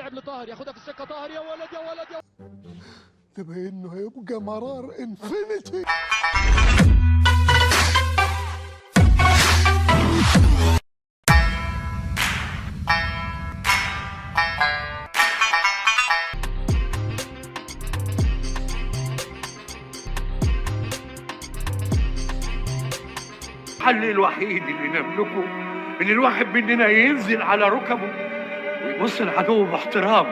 تلعب لطاهر، ياخدها في السكه طاهر، يا ولد يا ولد يا ده انه هيبقى مرار انفينيتي. الحل الوحيد اللي نملكه ان الواحد مننا ينزل على ركبه ويبص لعدوه باحترام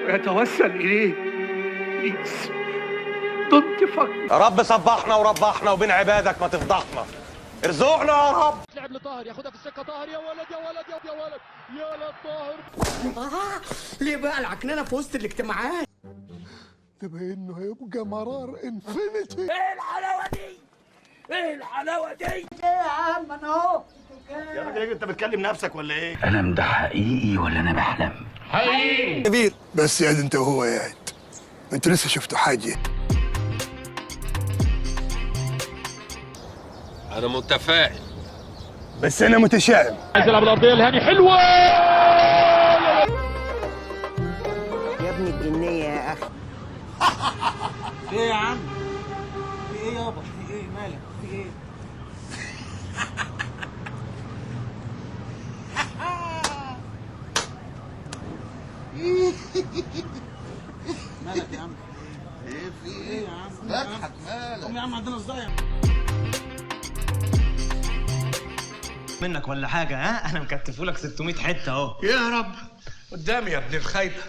ويتوسل اليه. بليز دونت فك. يا رب صبحنا وربحنا وبين عبادك ما تفضحنا، ارزقنا يا رب. تلعب لطاهر، ياخدها في السكه طاهر، يا ولد يا ولد يا ولد يا ولد طاهر. ليه بقى العكنانه في وسط الاجتماعات؟ ده انه هيبقى مرار انفينيتي. ايه الحلاوه دي؟ ايه الحلاوه دي؟ يا عم انا اهو. يا راجل انت بتكلم نفسك ولا ايه؟ الكلام ده حقيقي ولا انا بحلم؟ حقيقي كبير بس يا انت وهو قاعد انتوا لسه شفتوا حاجه؟ أنا متفائل بس انا متشائم. عايز يلعب الارضيه الهاني، حلوه يا ابن الجنيه يا اخي. ايه يا عم؟ في ايه يابا؟ في ايه مالك؟ في ايه؟ مالك يا عم؟ ايه في ايه يا عم؟ اضحك مالك؟ قوم يا عم عندنا صداع منك ولا حاجه؟ ها انا مكتفولك 600 حته اهو. يا رب قدامي يا ابن الخايبه.